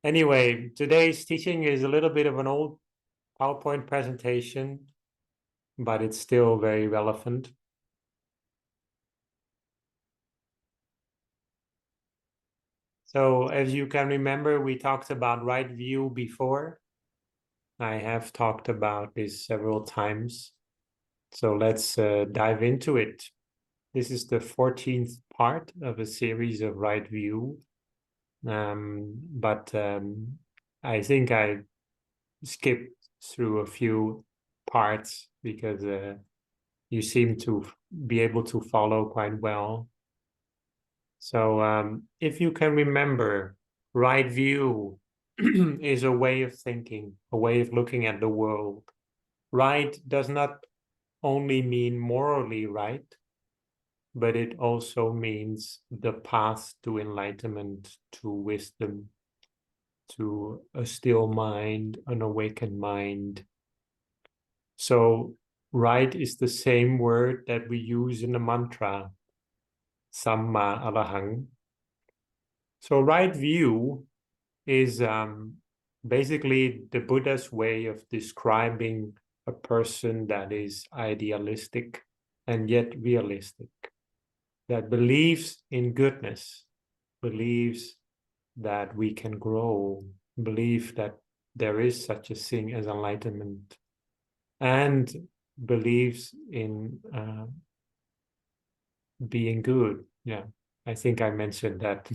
Anyway, today's teaching is a little bit of an old PowerPoint presentation, but it's still very relevant. So as you can remember, we talked about right view before. I have talked about this several times. So let's dive into it. This is the 14th part of a series of right view. But I think I skipped through a few parts because you seem to be able to follow quite well. So if you can remember, right view is a way of thinking, a way of looking at the world. Right does not only mean morally right, but it also means the path to enlightenment, to wisdom, to a still mind, an awakened mind. So right is the same word that we use in the mantra, Samma Arahang. So right view is basically the Buddha's way of describing a person that is idealistic and yet realistic, that believes in goodness, believes that we can grow, believe that there is such a thing as enlightenment, and believes in being good. Yeah, I think I mentioned that.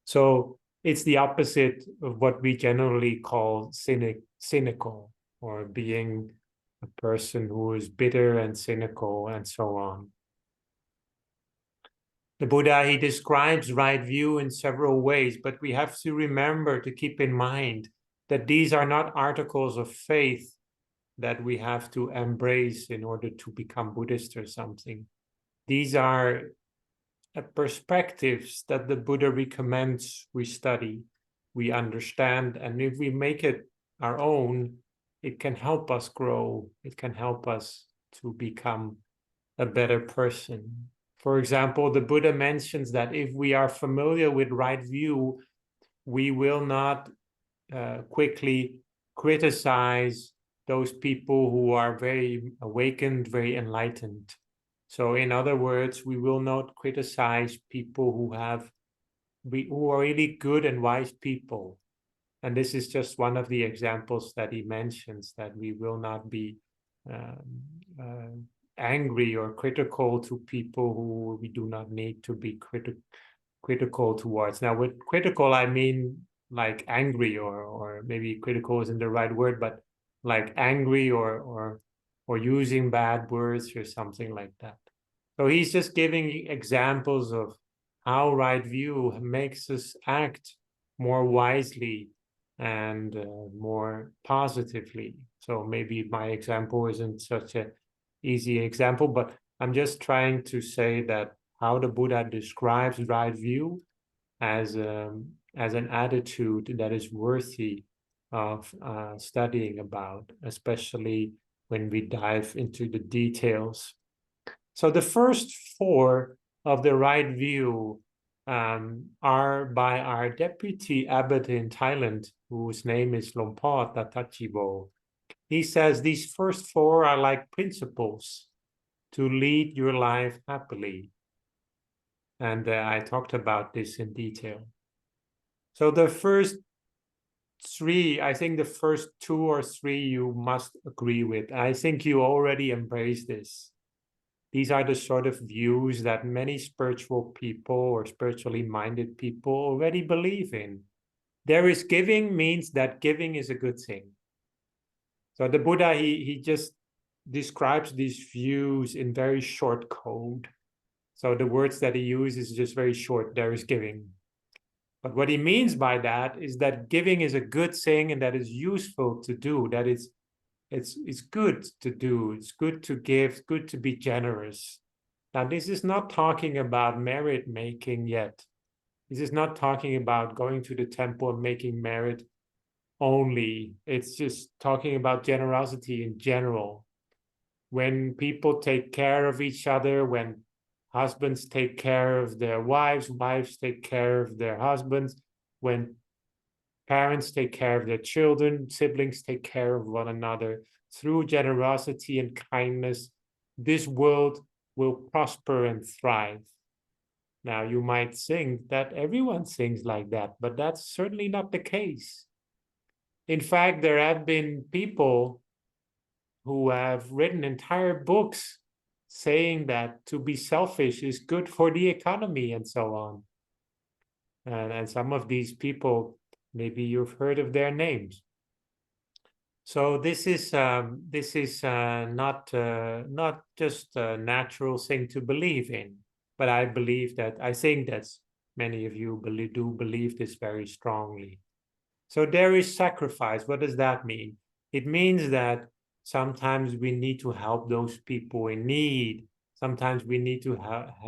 So it's the opposite of what we generally call cynical, or being a person who is bitter and cynical and so on. The Buddha, he describes right view in several ways, but we have to remember to keep in mind that these are not articles of faith that we have to embrace in order to become Buddhist or something. These are perspectives that the Buddha recommends we study, we understand, and if we make it our own, it can help us grow. It can help us to become a better person. For example, the Buddha mentions that if we are familiar with right view, we will not quickly criticize those people who are very awakened, very enlightened. So in other words, we will not criticize people who are really good and wise people. And this is just one of the examples that he mentions, that we will not be angry or critical to people who we do not need to be critical towards. Now, with critical, I mean like angry, or maybe critical isn't the right word, but like angry or using bad words or something like that. So he's just giving examples of how right view makes us act more wisely and more positively. So maybe my example isn't such an easy example, but I'm just trying to say that how the Buddha describes right view as an attitude that is worthy of studying about, especially when we dive into the details. So the first four of the right view are by our deputy abbot in Thailand, whose name is Lompo Tatachibo. He says these first four are like principles to lead your life happily. And I talked about this in detail. So the first three, I think the first two or three you must agree with. I think you already embrace this. These are the sort of views that many spiritual people or spiritually minded people already believe in. There is giving means that giving is a good thing. So the Buddha, he just describes these views in very short code. So the words that he uses is just very short. There is giving. But what he means by that is that giving is a good thing and that is useful to do. That it's good to do. It's good to give, good to be generous. Now, this is not talking about merit making yet. This is not talking about going to the temple and making merit only. It's just talking about generosity in general. When people take care of each other, when husbands take care of their wives, wives take care of their husbands, when parents take care of their children, siblings take care of one another. Through generosity and kindness, this world will prosper and thrive. Now, you might think that everyone sings like that, but that's certainly not the case. In fact, there have been people who have written entire books saying that to be selfish is good for the economy and so on. And some of these people, maybe you've heard of their names. So this is not just a natural thing to believe in, but I think that many of you do believe this very strongly. So there is sacrifice. What does that mean? It means that sometimes we need to help those people in need. Sometimes we need to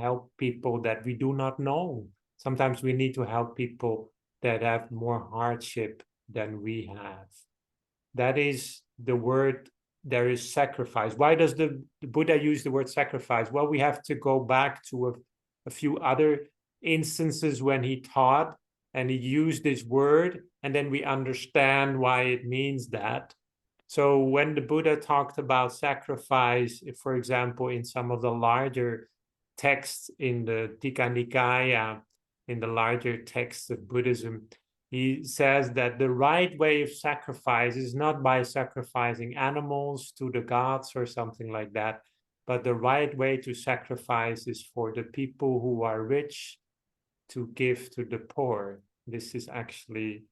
help people that we do not know. Sometimes we need to help people that have more hardship than we have. That is the word, there is sacrifice. Why does the Buddha use the word sacrifice? Well, we have to go back to a few other instances when he taught and he used this word, and then we understand why it means that. So when the Buddha talked about sacrifice, for example, in some of the larger texts in the Tika Nikaya, in the larger texts of Buddhism, he says that the right way of sacrifice is not by sacrificing animals to the gods or something like that, but the right way to sacrifice is for the people who are rich to give to the poor. This is actually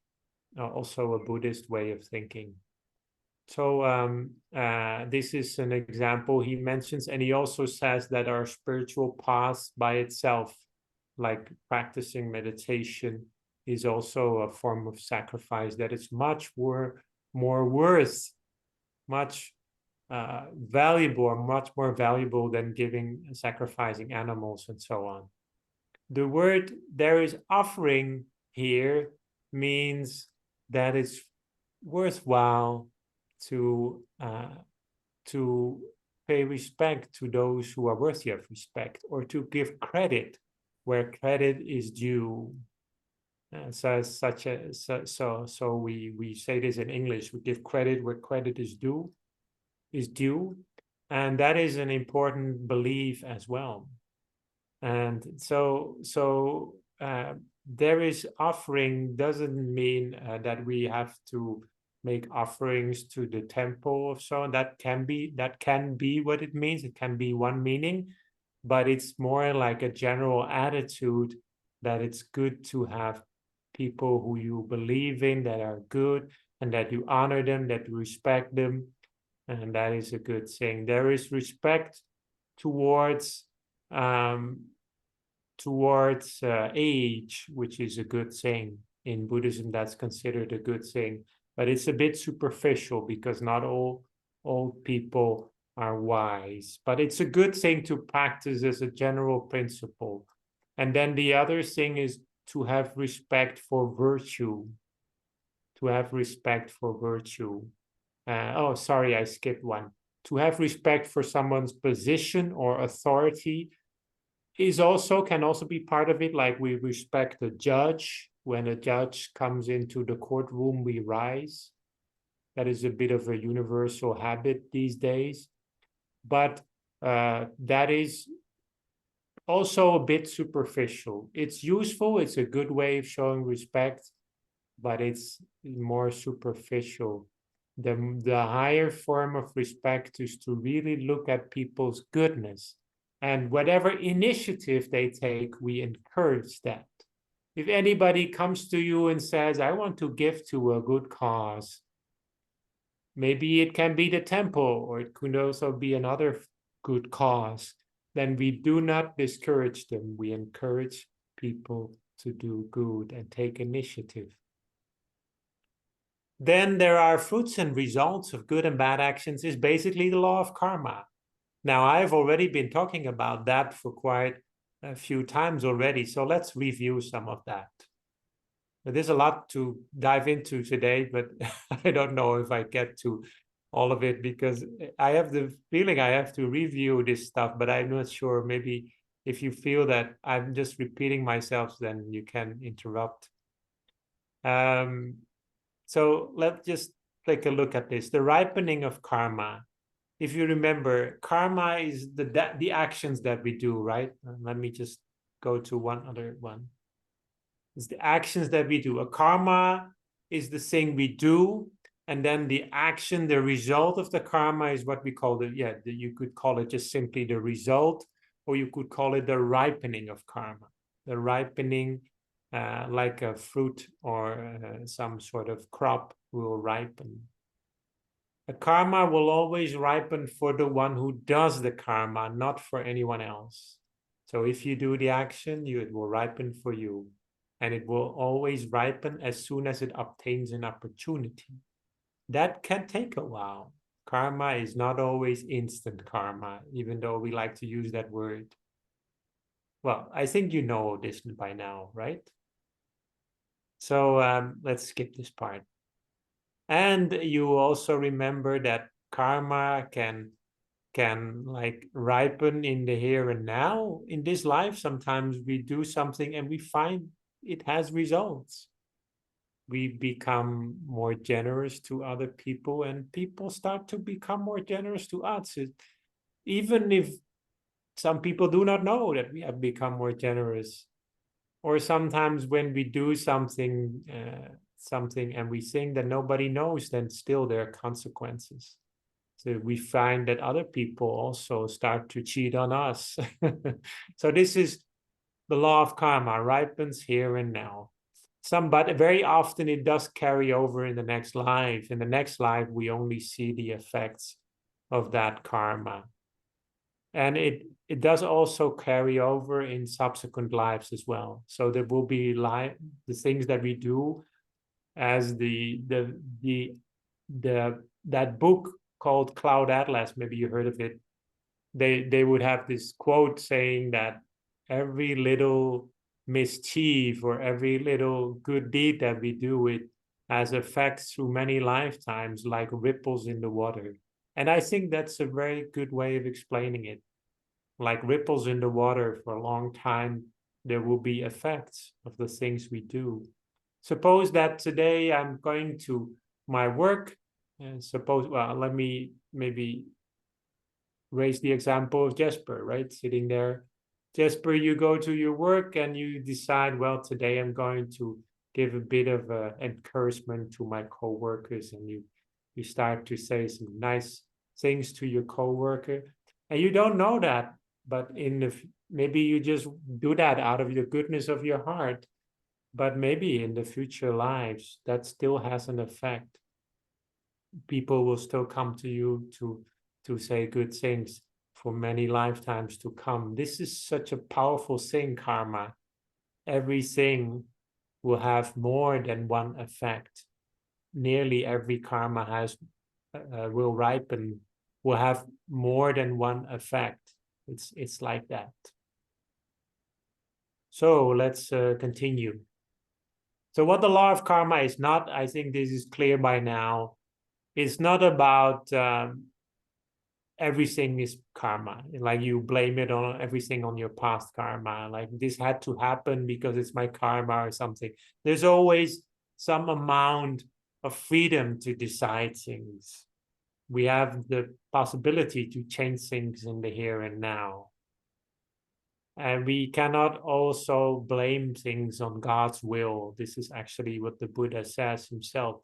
also a Buddhist way of thinking. So this is an example he mentions, and he also says that our spiritual path by itself, like practicing meditation, is also a form of sacrifice, that it's much more worth, much valuable, or much more valuable than sacrificing animals and so on. The word there is offering here means that it's worthwhile to pay respect to those who are worthy of respect, or to give credit where credit is due. So we say this in English: we give credit where credit is due, and that is an important belief as well. And so there is offering doesn't mean that we have to make offerings to the temple or so. That can be what it means. It can be one meaning, but it's more like a general attitude that it's good to have people who you believe in that are good, and that you honor them, that you respect them, and that is a good thing. There is respect towards age, which is a good thing. In Buddhism, that's considered a good thing, but it's a bit superficial because not all old people are wise. But it's a good thing to practice as a general principle. And then the other thing is to have respect for virtue. To have respect for virtue. Oh, sorry, I skipped one. To have respect for someone's position or authority can also be part of it. Like we respect the judge. When a judge comes into the courtroom, we rise. That is a bit of a universal habit these days. But that is also a bit superficial. It's useful, it's a good way of showing respect, but it's more superficial. The higher form of respect is to really look at people's goodness, and whatever initiative they take, we encourage that. If anybody comes to you and says, I want to give to a good cause, maybe it can be the temple, or it could also be another good cause, then we do not discourage them. We encourage people to do good and take initiative. Then there are fruits and results of good and bad actions, is basically the law of karma. Now, I've already been talking about that for quite a few times already, so let's review some of that. There's a lot to dive into today, but I don't know if I get to all of it, because I have the feeling I have to review this stuff, but I'm not sure. Maybe if you feel that I'm just repeating myself, then you can interrupt. So let's just take a look at this. The ripening of karma. If you remember, karma is the actions that we do, right? Let me just go to one other one. It's the actions that we do. A karma is the thing we do, and then the action, the result of the karma is what we call you could call it just simply the result, or you could call it the ripening of karma. The ripening, like a fruit or some sort of crop will ripen. A karma will always ripen for the one who does the karma, not for anyone else. So if you do the action, it will ripen for you. And it will always ripen as soon as it obtains an opportunity. That can take a while. Karma is not always instant karma, even though we like to use that word. Well, I think you know this by now, right? So let's skip this part. And you also remember that karma can like ripen in the here and now. In this life, sometimes we do something and we find it has results. We become more generous to other people, and people start to become more generous to us. Even if some people do not know that we have become more generous, or sometimes when we do something and we think that nobody knows, then still there are consequences. So we find that other people also start to cheat on us. So this is the law of karma, ripens here and now. But very often it does carry over in the next life. In the next life, we only see the effects of that karma. And it does also carry over in subsequent lives as well. So there will be the things that we do, as that book called Cloud Atlas, maybe you heard of it. They would have this quote saying that every little mischief or every little good deed that we do, it has effects through many lifetimes, like ripples in the water. And I think that's a very good way of explaining it. Like ripples in the water, for a long time, there will be effects of the things we do. Suppose that today I'm going to my work, and let me maybe raise the example of Jesper, right? Sitting there. Jesper, you go to your work and you decide, well, today I'm going to give a bit of encouragement to my co-workers, and you start to say some nice things to your co-worker, and you don't know that, but maybe you just do that out of your goodness of your heart, but maybe in the future lives that still has an effect. People will still come to you to say good things for many lifetimes to come. This is such a powerful thing, karma. Everything will have more than one effect. Nearly every karma will ripen, will have more than one effect. It's like that. So let's continue. So what the law of karma is not, I think this is clear by now, it's not about everything is karma. Like you blame it on everything on your past karma. Like this had to happen because it's my karma or something. There's always some amount of freedom to decide things. We have the possibility to change things in the here and now. And we cannot also blame things on God's will. This is actually what the Buddha says himself.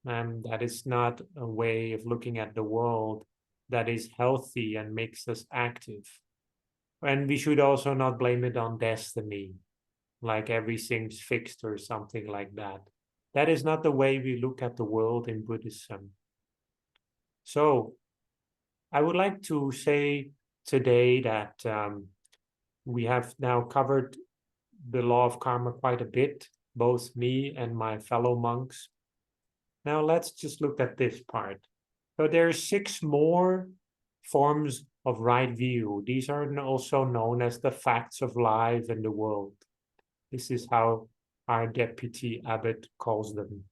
And that is not a way of looking at the world that is healthy and makes us active. And we should also not blame it on destiny, like everything's fixed or something like that. That is not the way we look at the world in Buddhism. So I would like to say today that we have now covered the law of karma quite a bit, both me and my fellow monks. Now let's just look at this part. So there are 6 more forms of right view. These are also known as the facts of life and the world. This is how our deputy abbot calls them.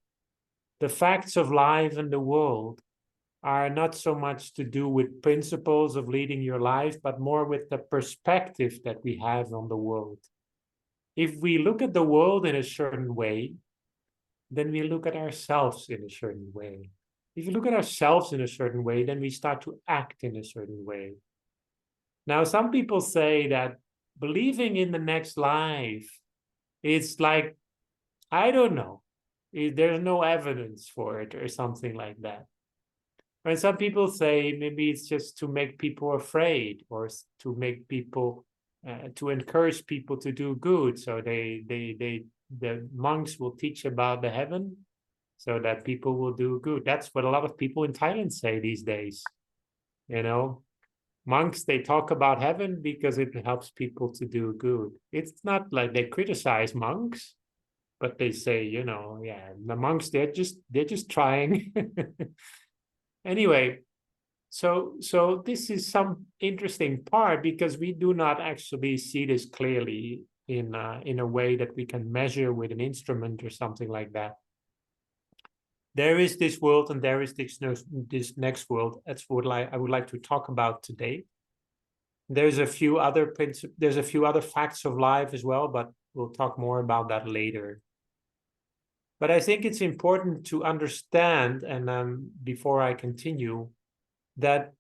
The facts of life and the world are not so much to do with principles of leading your life, but more with the perspective that we have on the world. If we look at the world in a certain way, then we look at ourselves in a certain way. If you look at ourselves in a certain way, then we start to act in a certain way. Now, some people say that believing in the next life is like, I don't know, there's no evidence for it or something like that. And some people say maybe it's just to make people afraid, or to make people, to encourage people to do good. So the monks will teach about the heaven so that people will do good. That's what a lot of people in Thailand say these days. You know, monks, they talk about heaven because it helps people to do good. It's not like they criticize monks, but they say, you know, yeah, the monks, they're just trying. Anyway, so this is some interesting part, because we do not actually see this clearly in a way that we can measure with an instrument or something like that. There is this world, and there is this next world. That's what I would like to talk about today. There's a few other facts of life as well, but we'll talk more about that later. But I think it's important to understand, and before I continue, that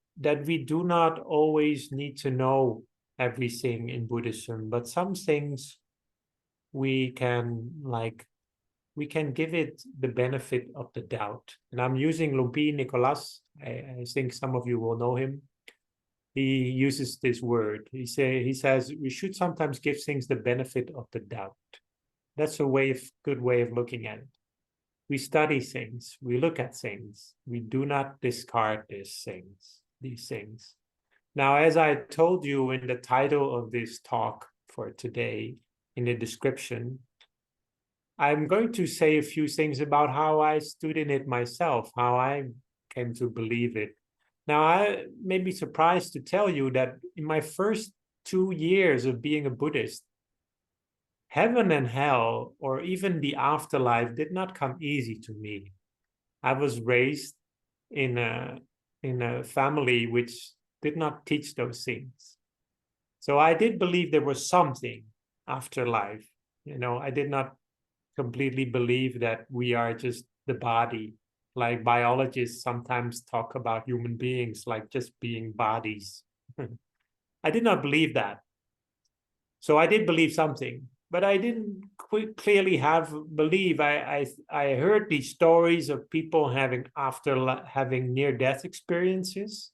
we do not always need to know everything in Buddhism, but some things we can give it the benefit of the doubt. And I'm using Lumpy Nicholas. I think some of you will know him. He uses this word. He says we should sometimes give things the benefit of the doubt. That's a good way of looking at it. We study things, we look at things, we do not discard these things. Now, as I told you in the title of this talk for today, in the description, I'm going to say a few things about how I stood in it myself, how I came to believe it. Now, I may be surprised to tell you that in my first 2 years of being a Buddhist, heaven and hell, or even the afterlife, did not come easy to me. I was raised in a family which did not teach those things. So I did believe there was something after life. You know, I did not completely believe that we are just the body. Like biologists sometimes talk about human beings like just being bodies. I did not believe that. So I did believe something, but I didn't clearly believe. I heard these stories of people having near-death experiences,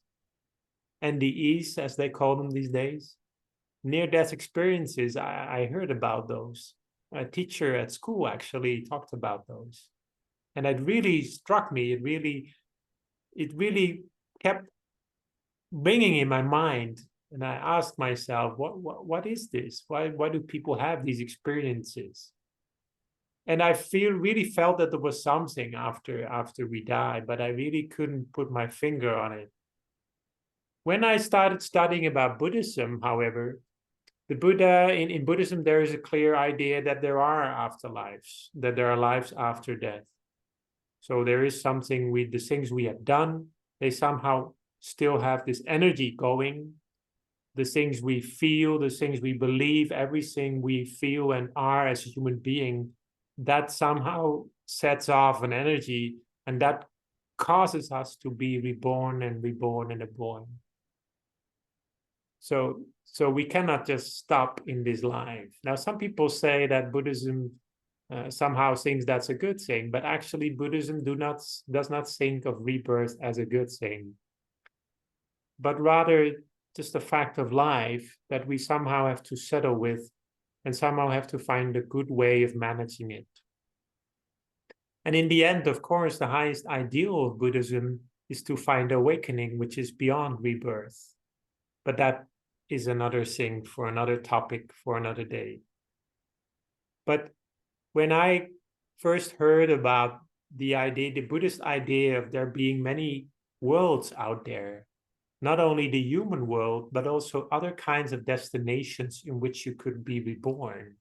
NDEs, as they call them these days. Near-death experiences, I heard about those. A teacher at school actually talked about those. And it really struck me. It really kept ringing in my mind. And I asked myself, what is this? Why do people have these experiences? And I really felt that there was something after we died, but I really couldn't put my finger on it. When I started studying about Buddhism, however, the Buddha, in Buddhism, there is a clear idea that there are afterlives, that there are lives after death. So there is something the things we have done, they somehow still have this energy going. The things we feel, the things we believe, everything we feel and are as a human being, that somehow sets off an energy, and that causes us to be reborn and reborn and reborn. So we cannot just stop in this life. Now, some people say that Buddhism somehow thinks that's a good thing, but actually Buddhism does not think of rebirth as a good thing, but rather just the fact of life that we somehow have to settle with and somehow have to find a good way of managing it. And in the end, of course, the highest ideal of Buddhism is to find awakening, which is beyond rebirth. But that is another thing for another topic for another day. But when I first heard about the Buddhist idea of there being many worlds out there, not only the human world, but also other kinds of destinations in which you could be reborn.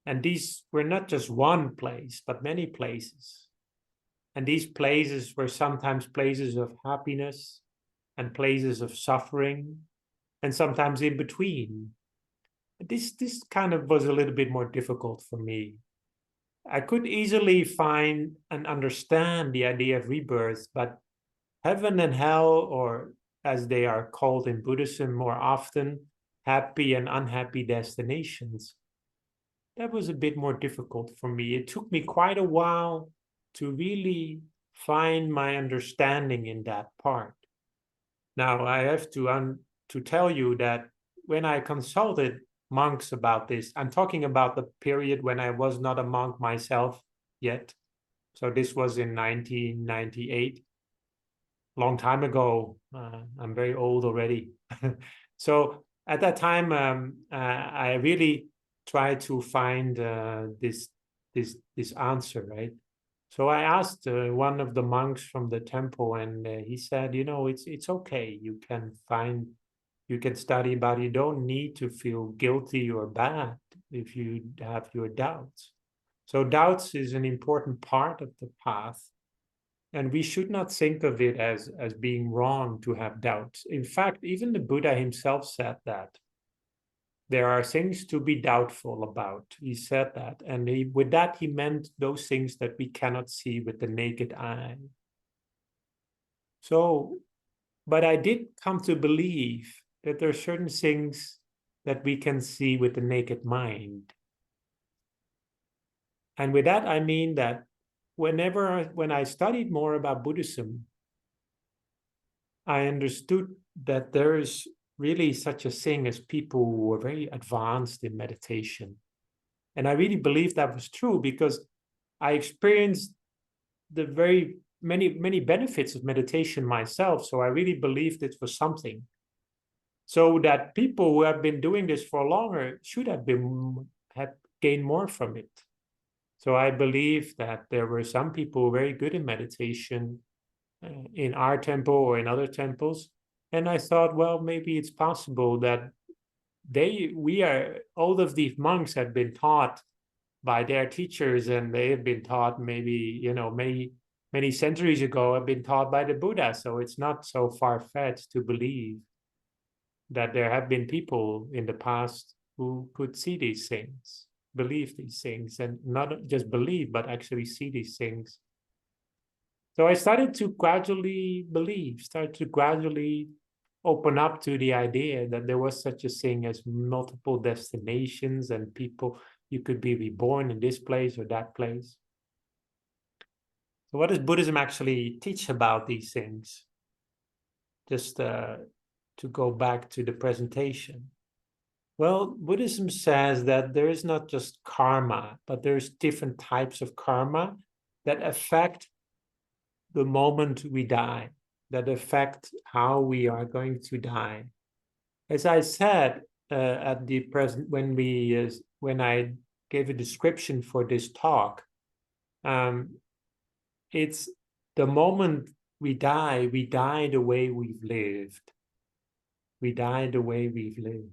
And these were not just one place, but many places. And these places were sometimes places of happiness and places of suffering, and sometimes in between. This kind of was a little bit more difficult for me. I could easily find and understand the idea of rebirth, but heaven and hell, or as they are called in Buddhism more often, happy and unhappy destinations, that was a bit more difficult for me. It took me quite a while to really find my understanding in that part. Now, I have to tell you that when I consulted monks about this, I'm talking about the period when I was not a monk myself yet. So this was in 1998, long time ago. I'm very old already. So at that time, I really tried to find this answer, right? So I asked one of the monks from the temple, and he said, "You know, it's okay. You can study, but you don't need to feel guilty or bad if you have your doubts. So doubts is an important part of the path, and we should not think of it as being wrong to have doubts. In fact, even the Buddha himself said that there are things to be doubtful about. He said that. And with that, he meant those things that we cannot see with the naked eye. So, but I did come to believe that there are certain things that we can see with the naked mind. And with that, I mean that when I studied more about Buddhism, I understood that there is really such a thing as people who are very advanced in meditation. And I really believe that was true because I experienced the very many benefits of meditation myself. So I really believed it was something. So that people who have been doing this for longer should have gained more from it. So I believe that there were some people very good in meditation in our temple or in other temples. And I thought, well, maybe it's possible that all of these monks have been taught by their teachers, and they have been taught maybe, many centuries ago, have been taught by the Buddha. So it's not so far-fetched to believe that there have been people in the past who could see these things, believe these things, and not just believe, but actually see these things. So I started to gradually open up to the idea that there was such a thing as multiple destinations and people, you could be reborn in this place or that place. So what does Buddhism actually teach about these things? Just to go back to the presentation. Well, Buddhism says that there is not just karma, but there's different types of karma that affect the moment we die, that affect how we are going to die. As I said at the present, when I gave a description for this talk, it's the moment we die the way we've lived. We die the way we've lived.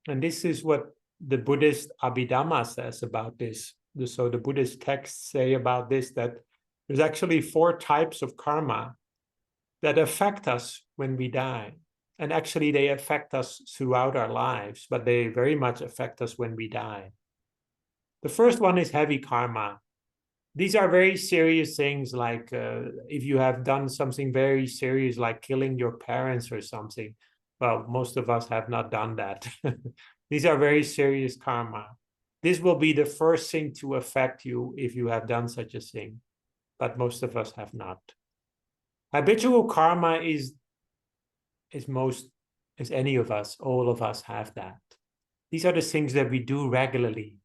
And this is what the Buddhist Abhidhamma says about this. So the Buddhist texts say about this, that there's actually 4 types of karma that affect us when we die. And actually they affect us throughout our lives, but they very much affect us when we die. The first one is heavy karma. These are very serious things, like if you have done something very serious, like killing your parents or something. Well, most of us have not done that. These are very serious karma. This will be the first thing to affect you if you have done such a thing, but most of us have not. Habitual karma is any of us, all of us have that. These are the things that we do regularly.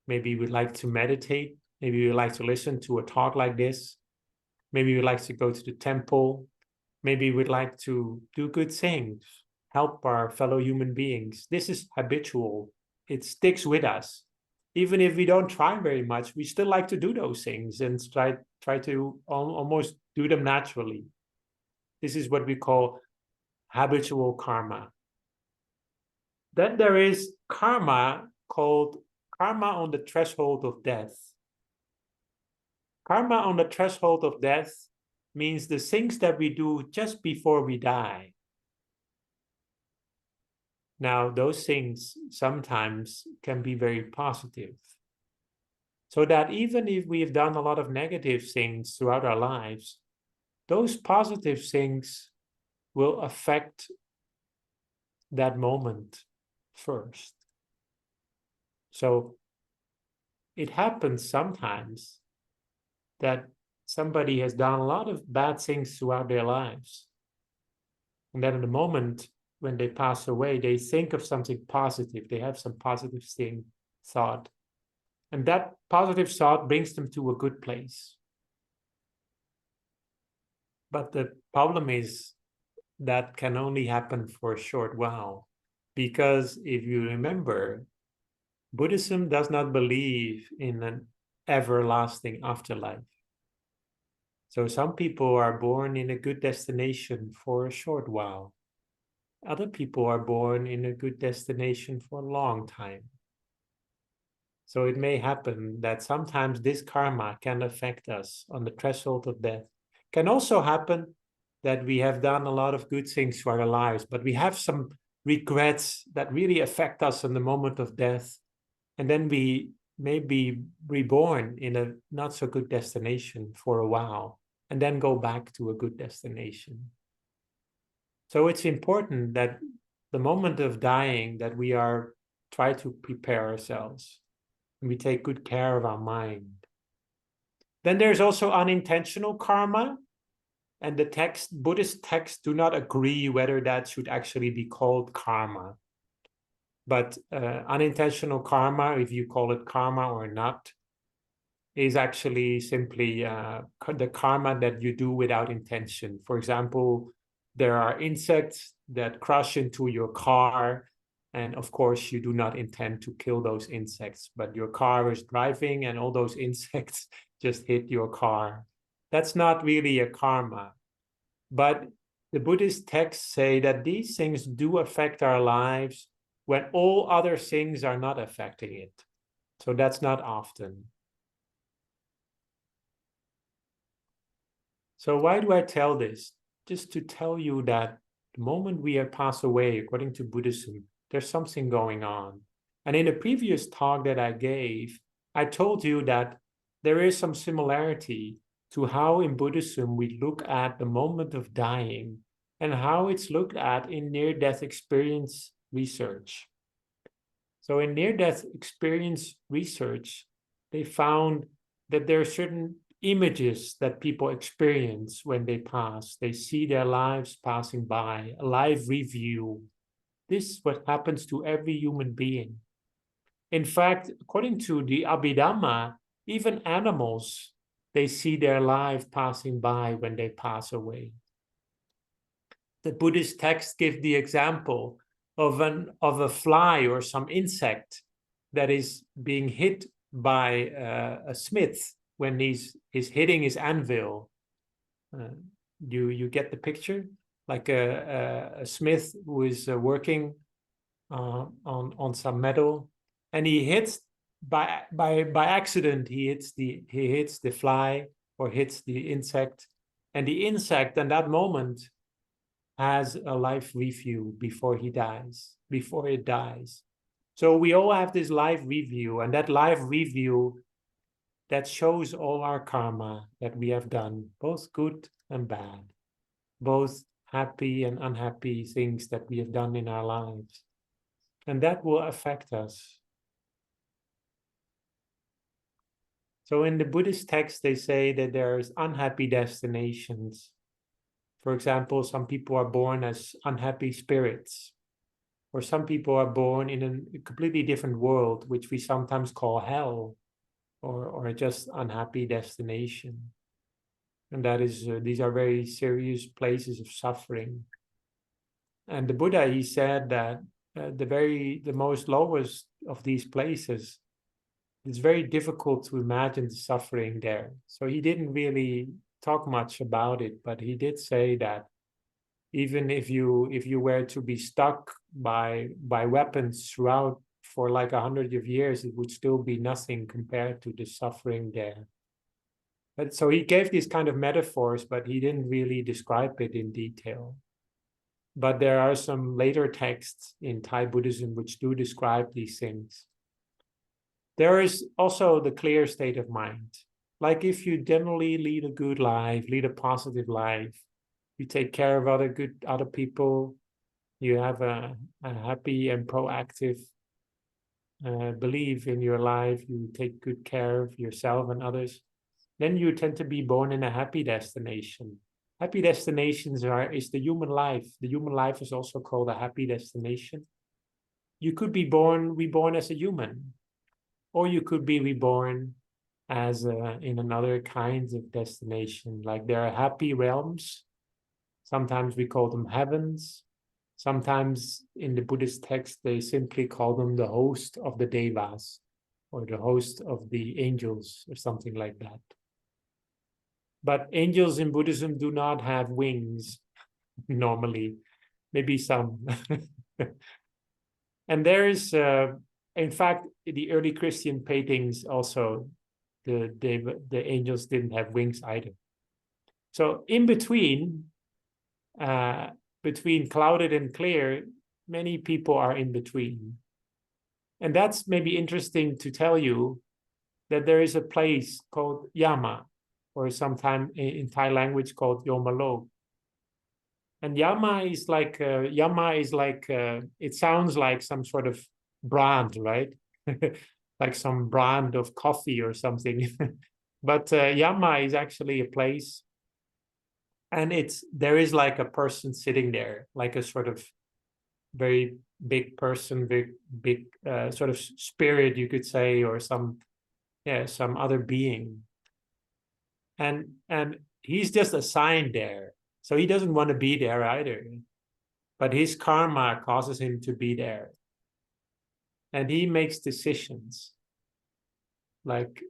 Maybe we like to meditate. Maybe we like to listen to a talk like this. Maybe we like to go to the temple. Maybe we'd like to do good things, help our fellow human beings. This is habitual. It sticks with us. Even if we don't try very much, we still like to do those things and try to almost do them naturally. This is what we call habitual karma. Then there is karma called karma on the threshold of death. Karma on the threshold of death means the things that we do just before we die. Now, those things sometimes can be very positive. So that even if we've done a lot of negative things throughout our lives, those positive things will affect that moment first. So it happens sometimes that somebody has done a lot of bad things throughout their lives. And then in the moment when they pass away, they think of something positive. They have some positive thought. And that positive thought brings them to a good place. But the problem is that can only happen for a short while. Because if you remember, Buddhism does not believe in an everlasting afterlife. So some people are born in a good destination for a short while. Other people are born in a good destination for a long time. So it may happen that sometimes this karma can affect us on the threshold of death. Can also happen that we have done a lot of good things for our lives, but we have some regrets that really affect us in the moment of death. And then we may be reborn in a not so good destination for a while, and then go back to a good destination. So it's important that the moment of dying that we are try to prepare ourselves and we take good care of our mind. Then there's also unintentional karma, and the Buddhist texts do not agree whether that should actually be called karma. But unintentional karma, if you call it karma or not, is actually simply the karma that you do without intention. For example, there are insects that crash into your car, and of course you do not intend to kill those insects, but your car is driving and all those insects just hit your car. That's not really a karma. But the Buddhist texts say that these things do affect our lives when all other things are not affecting it. So that's not often. So why do I tell this? Just to tell you that the moment we pass away, according to Buddhism, there's something going on. And in a previous talk that I gave, I told you that there is some similarity to how in Buddhism we look at the moment of dying and how it's looked at in near-death experience research. So in near-death experience research, they found that there are certain images that people experience when they pass. They see their lives passing by, a live review. This is what happens to every human being. In fact, according to the Abhidhamma, even animals, they see their life passing by when they pass away. The Buddhist texts give the example of a fly or some insect that is being hit by a smith when he's hitting his anvil. You get the picture? Like a smith who is working on some metal, and he hits by accident. He hits the fly or hits the insect, and the insect in that moment has a life review before it dies. So we all have this life review, and that life review that shows all our karma that we have done, both good and bad, both happy and unhappy things that we have done in our lives. And that will affect us. So in the Buddhist text, they say that there's unhappy destinations. For example, some people are born as unhappy spirits, or some people are born in a completely different world, which we sometimes call hell, or just unhappy destination. And that is, these are very serious places of suffering. And the Buddha, he said that the most lowest of these places, it's very difficult to imagine the suffering there. So he didn't really talk much about it, but he did say that even if you were to be stuck by weapons throughout for like 100 years, it would still be nothing compared to the suffering there. But so he gave these kind of metaphors, but he didn't really describe it in detail. But there are some later texts in Thai Buddhism which do describe these things. There is also the clear state of mind. Like if you generally lead a good life, lead a positive life, you take care of other people, you have a happy and proactive belief in your life, you take good care of yourself and others, then you tend to be born in a happy destination. Happy destinations is the human life. The human life is also called a happy destination. You could be reborn as a human, or you could be reborn as in another kinds of destination. Like there are happy realms. Sometimes we call them heavens. Sometimes in the Buddhist text, they simply call them the host of the devas, or the host of the angels, or something like that. But angels in Buddhism do not have wings, normally. Maybe some. And there is, in fact, the early Christian paintings also, the angels didn't have wings either. So in between clouded and clear, many people are in between. And that's maybe interesting to tell you that there is a place called Yama, or sometimes in Thai language called Yomalo. And Yama is like, it sounds like some sort of brand, right? Like some brand of coffee or something. But Yama is actually a place. And there is like a person sitting there, like a sort of very big person, big sort of spirit, you could say, or some other being. And he's just assigned there. So he doesn't want to be there either. But his karma causes him to be there. And he makes decisions, like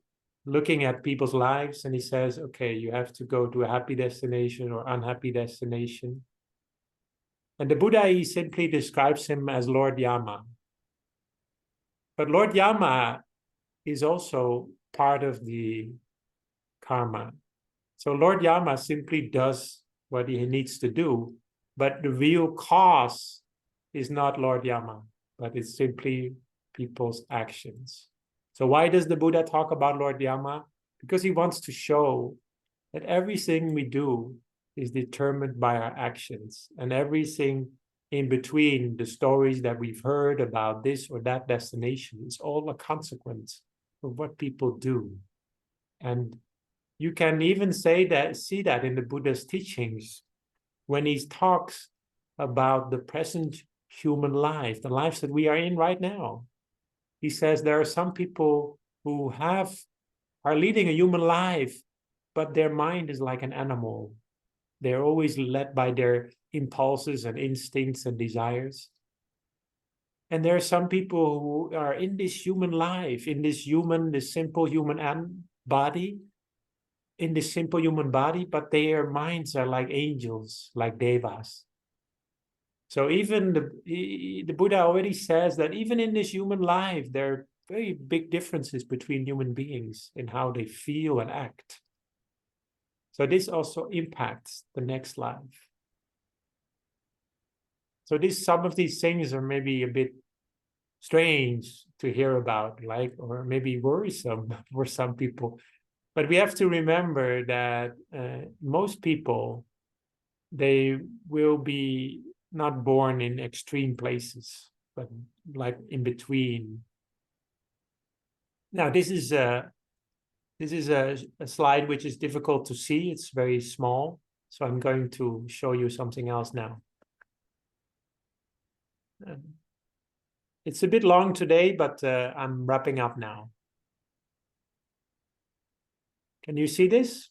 looking at people's lives, and he says, okay, you have to go to a happy destination or unhappy destination. And the Buddha, he simply describes him as Lord Yama. But Lord Yama is also part of the karma. So Lord Yama simply does what he needs to do, but the real cause is not Lord Yama, but it's simply people's actions. So why does the Buddha talk about Lord Yama? Because he wants to show that everything we do is determined by our actions, and everything in between, the stories that we've heard about this or that destination, is all a consequence of what people do. And you can even see that in the Buddha's teachings when he talks about the present human life, the lives that we are in right now. He says there are some people who are leading a human life, but their mind is like an animal. They're always led by their impulses and instincts and desires. And there are some people who are in this human life, in this simple human body, in this simple human body, but their minds are like angels, like devas. So even the Buddha already says that even in this human life, there are very big differences between human beings in how they feel and act. So this also impacts the next life. So some of these things are maybe a bit strange to hear about, like, or maybe worrisome for some people. But we have to remember that most people, they will be not born in extreme places, but like in between. Now, this is a slide which is difficult to see. It's very small. So I'm going to show you something else now. It's a bit long today, but I'm wrapping up now. Can you see this?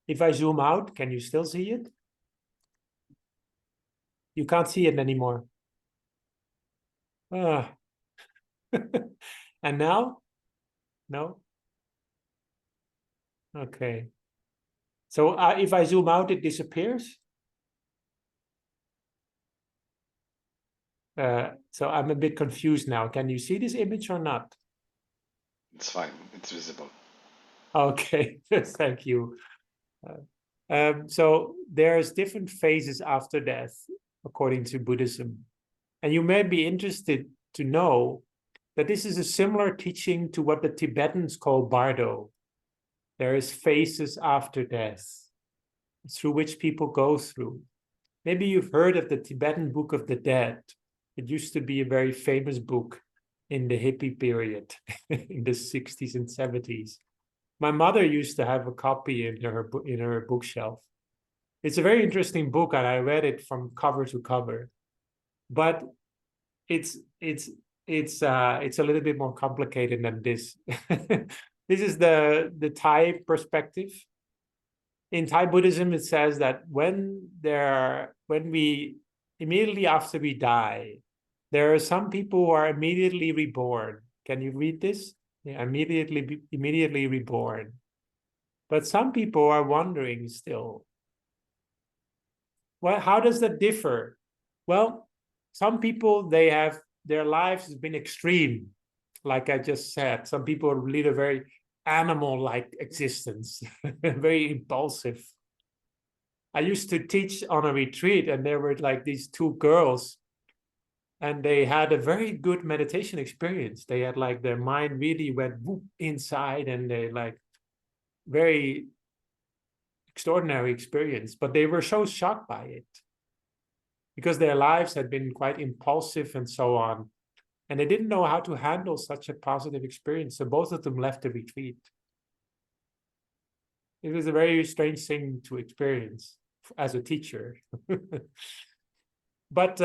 If I zoom out, can you still see it? You can't see it anymore. And now? No? Okay. So if I zoom out, it disappears? So I'm a bit confused now. Can you see this image or not? It's fine. It's visible. Okay, thank you. So there's different phases after death, according to Buddhism. And you may be interested to know that this is a similar teaching to what the Tibetans call Bardo. There is phases after death, through which people go through. Maybe you've heard of the Tibetan Book of the Dead. It used to be a very famous book in the hippie period, in the 60s and 70s. My mother used to have a copy in her bookshelf. It's a very interesting book, and I read it from cover to cover. But it's a little bit more complicated than this. This is the Thai perspective. In Thai Buddhism, it says that when we immediately after we die, there are some people who are immediately reborn. Can you read this? Yeah, immediately reborn. But some people are wondering still. Well, how does that differ? Well, some people, their lives has been extreme, like I just said. Some people lead a very animal-like existence, very impulsive. I used to teach on a retreat, and there were like these two girls, and they had a very good meditation experience. They had like their mind really went whoop inside, and they like very extraordinary experience, but they were so shocked by it because their lives had been quite impulsive and so on. And they didn't know how to handle such a positive experience. So both of them left the retreat. It was a very strange thing to experience as a teacher. But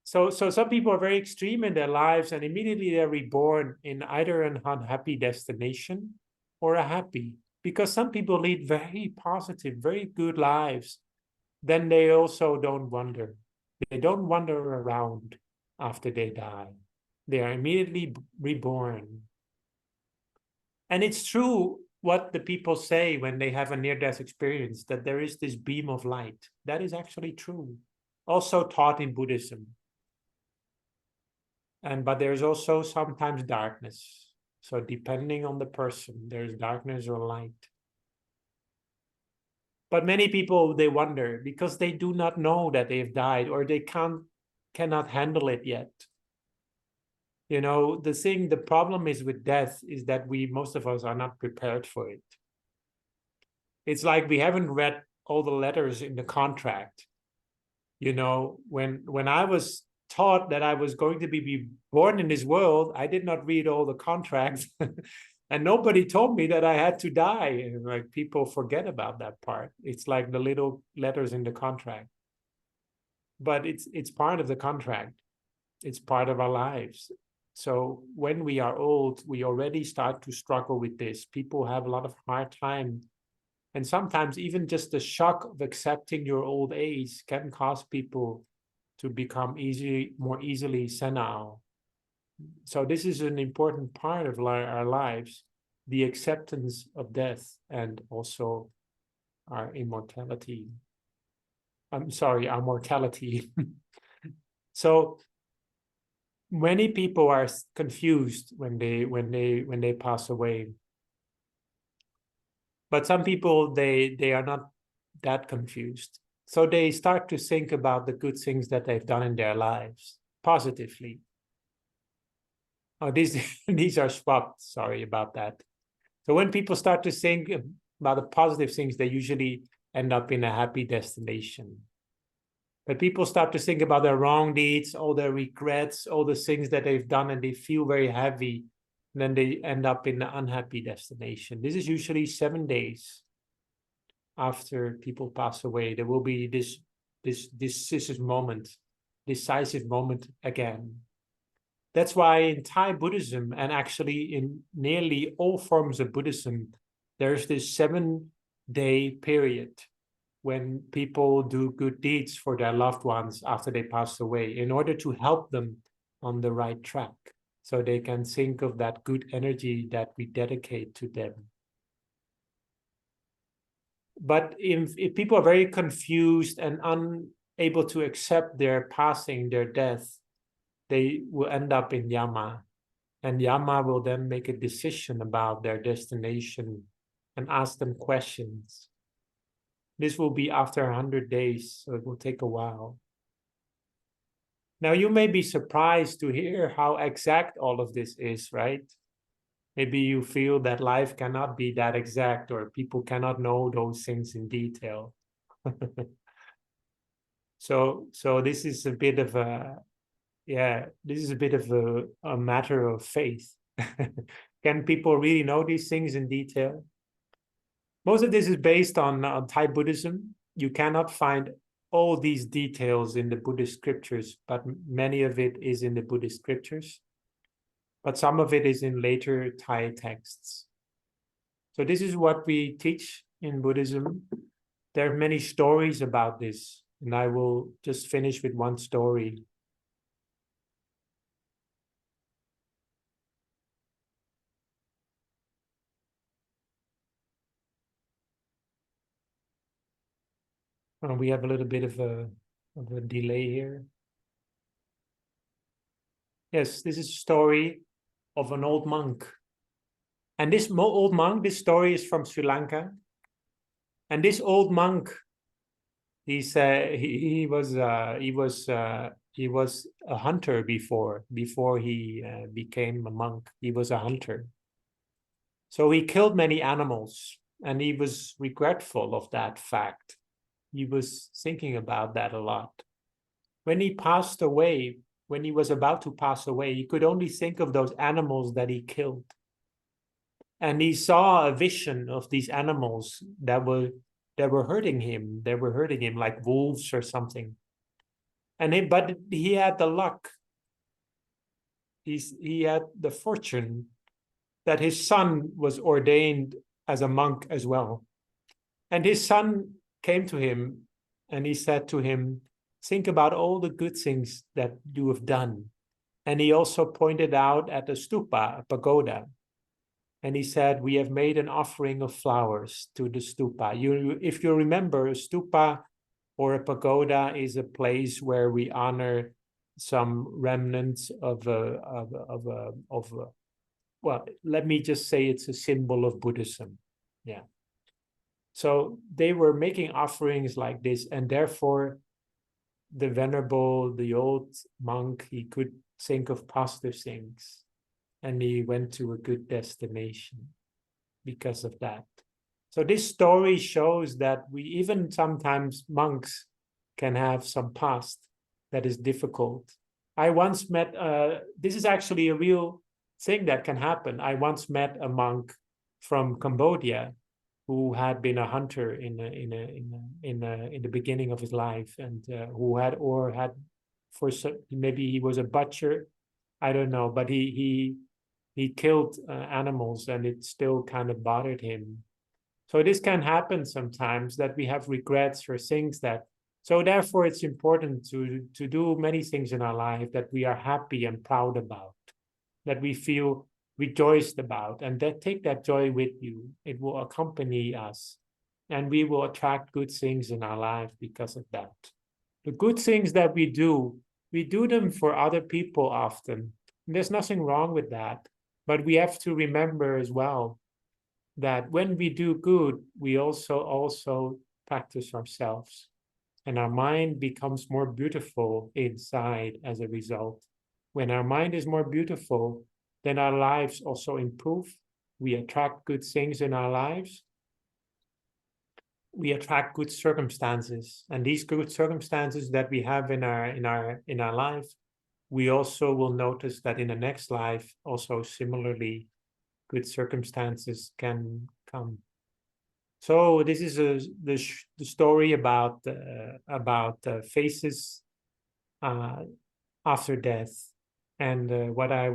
so some people are very extreme in their lives, and immediately they're reborn in either an unhappy destination or a happy. Because some people lead very positive, very good lives. Then they also don't wander. They don't wander around after they die. They are immediately reborn. And it's true what the people say when they have a near-death experience, that there is this beam of light. That is actually true. Also taught in Buddhism. But there's also sometimes darkness. So depending on the person, there's darkness or light. But many people, they wonder because they do not know that they've died, or they cannot handle it yet. You know, the problem is with death is that most of us are not prepared for it. It's like we haven't read all the letters in the contract. You know, when I was taught that I was going to be born in this world, I did not read all the contracts. And nobody told me that I had to die. And like people forget about that part. It's like the little letters in the contract. But it's part of the contract. It's part of our lives. So when we are old, we already start to struggle with this. People have a lot of hard time. And sometimes even just the shock of accepting your old age can cause people to become more easily senile. So this is an important part of our lives, the acceptance of death and also our immortality. I'm sorry, our mortality. So many people are confused when they pass away. But some people, they are not that confused. So they start to think about the good things that they've done in their lives positively. Oh, these are swapped. Sorry about that. So when people start to think about the positive things, they usually end up in a happy destination. But people start to think about their wrong deeds, all their regrets, all the things that they've done, and they feel very heavy. And then they end up in an unhappy destination. This is usually 7 days after people pass away. There will be this decisive moment again. That's why in Thai Buddhism, and actually in nearly all forms of Buddhism, there's this 7-day period when people do good deeds for their loved ones after they pass away in order to help them on the right track, so they can think of that good energy that we dedicate to them. But if people are very confused and unable to accept their passing, their death, they will end up in Yama. And Yama will then make a decision about their destination and ask them questions. This will be after 100 days, so it will take a while. Now, you may be surprised to hear how exact all of this is, right? Maybe you feel that life cannot be that exact, or people cannot know those things in detail. So this is a bit of a, this is a bit of a matter of faith. Can people really know these things in detail? Most of this is based on Thai Buddhism. You cannot find all these details in the Buddhist scriptures, but many of it is in the Buddhist scriptures. But some of it is in later Thai texts. So this is what we teach in Buddhism. There are many stories about this, and I will just finish with one story. We have a little bit of a delay here. Yes, this is a story of an old monk. And this old monk, this story is from Sri Lanka. And this old monk, he was a hunter before he became a monk. He was a hunter. So he killed many animals, and he was regretful of that fact. He was thinking about that a lot. When he passed away, when he was about to pass away, he could only think of those animals that he killed. And he saw a vision of these animals that were hurting him. They were hurting him like wolves or something. But he had the luck. He had the fortune that his son was ordained as a monk as well. And his son came to him and he said to him, think about all the good things that you have done. And he also pointed out at a stupa, a pagoda. And he said, we have made an offering of flowers to the stupa. If you remember, a stupa or a pagoda is a place where we honor some remnants well, let me just say it's a symbol of Buddhism. Yeah. So they were making offerings like this, and therefore the old monk, he could think of positive things, and he went to a good destination because of that. So this story shows that we, even sometimes monks, can have some past that is difficult. I once met, this is actually a real thing that can happen. I once met a monk from Cambodia who had been a hunter in the beginning of his life, and who had maybe he was a butcher, I don't know, but he killed animals, and it still kind of bothered him. So this can happen sometimes, that we have regrets for things that. So therefore, it's important to do many things in our life that we are happy and proud about, that we feel rejoiced about, and that take that joy with you. It will accompany us, and we will attract good things in our life because of that. The good things that we do them for other people often. And there's nothing wrong with that, but we have to remember as well that when we do good, we also practice ourselves, and our mind becomes more beautiful inside as a result. When our mind is more beautiful, then our lives also improve. We attract good things in our lives. We attract good circumstances, and these good circumstances that we have in our life, we also will notice that in the next life, also similarly, good circumstances can come. So this is the story about phases after death. And what I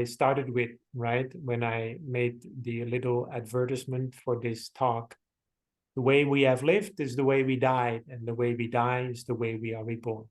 started with, right, when I made the little advertisement for this talk, the way we have lived is the way we died, and the way we die is the way we are reborn.